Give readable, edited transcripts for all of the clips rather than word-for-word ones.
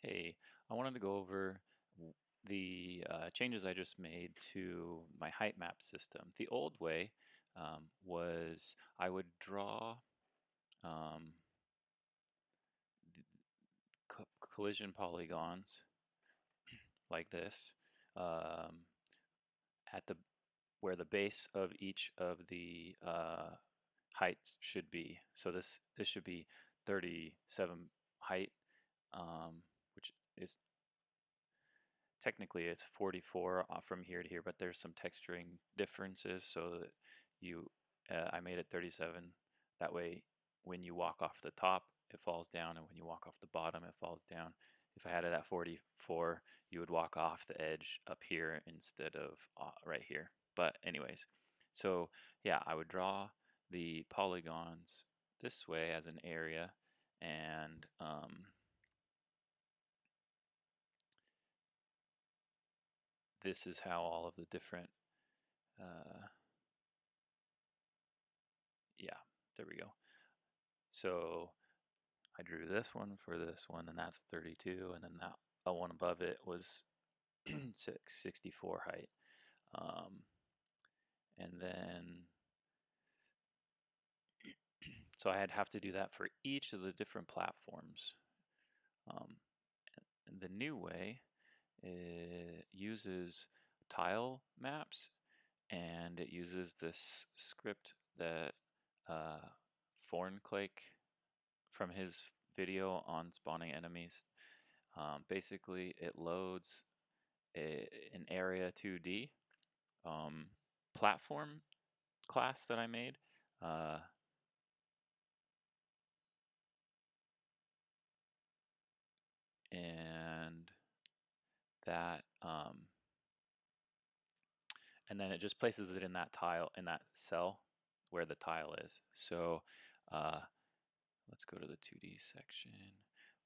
Hey, I wanted to go over the changes I just made to my height map system. The old way was I would draw um, collision polygons like this um, at the where the base of each of the heights should be. So this should be 37 height, which is technically it's 44 from here to here, but there's some texturing differences so that I made it 37. That way when you walk off the top it falls down, and when you walk off the bottom it falls down. If I had it at 44, you would walk off the edge up here instead of right here. But anyways, so yeah, I would draw the polygons this way as an area, and this is how all of the different uh, yeah, there we go. So I drew this one for this one, and that's 32, and then that one above it was 64 height. And then, so I'd have to do that for each of the different platforms. And the new way, it uses tile maps, and it uses this script that Fornclake from his video on spawning enemies. Basically, it loads an area 2D platform class that I made. And that and then it just places it in that tile, in that cell where the tile is. So let's go to the 2D section.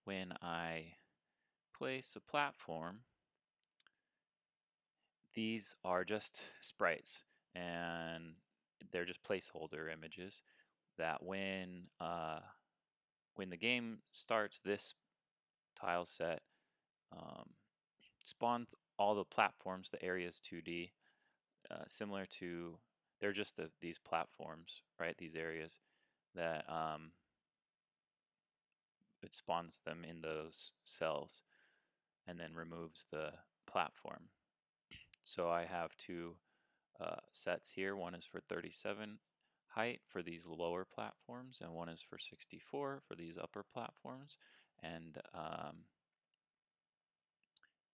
When I place a platform, these are just sprites, and they're just placeholder images that when the game starts, this tile set spawns all the platforms. The area is 2D, similar to, they're just these platforms, right? These areas that it spawns them in those cells and then removes the platform. So I have two sets here. One is for 37 height for these lower platforms, and one is for 64 for these upper platforms. And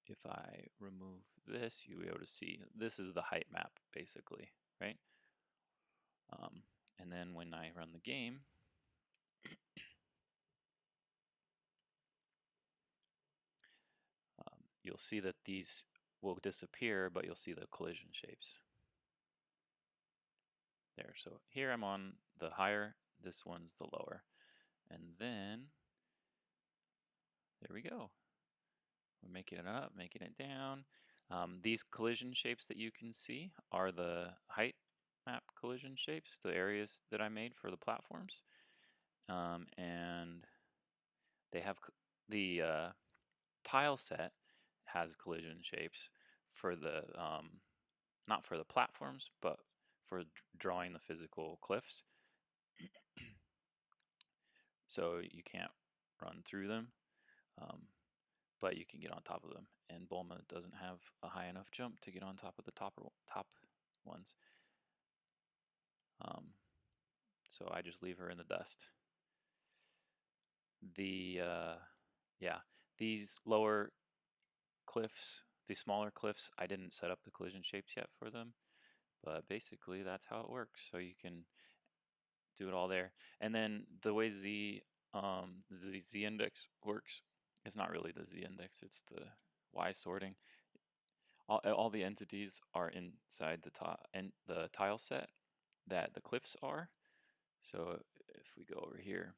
if I remove this, you'll be able to see this is the height map basically, right? And then when I run the game, you'll see that these will disappear, but you'll see the collision shapes there. So here I'm on the higher, this one's the lower. And then, there we go. We're making it up, making it down. These collision shapes that you can see are the height map collision shapes, the areas that I made for the platforms. And they have the tile set has collision shapes for the not for the platforms, but for drawing the physical cliffs. So you can't run through them, but you can get on top of them. And Bulma doesn't have a high enough jump to get on top of the top ones. So I just leave her in the dust. Yeah, these lower cliffs, these smaller cliffs, I didn't set up the collision shapes yet for them, but basically that's how it works. So you can do it all there. And then the way the Z index works, it's not really the Z index, it's the Y sorting. All the entities are inside the the tile set that the cliffs are. So if we go over here,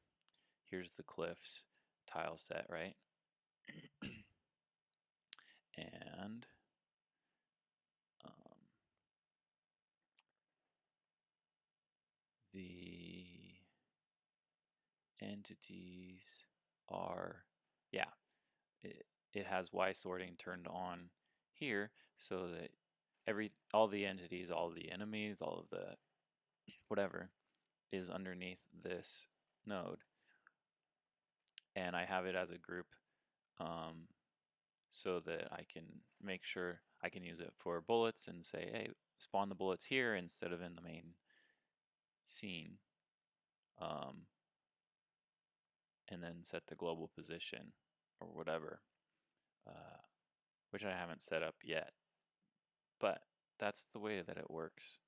here's the cliffs tile set, right? And the entities are, yeah, it has Y sorting turned on here so that all the entities, all the enemies, all of the whatever is underneath this node, and I have it as a group so that I can make sure I can use it for bullets and say, hey, spawn the bullets here instead of in the main scene, and then set the global position or whatever, which I haven't set up yet, but that's the way that it works.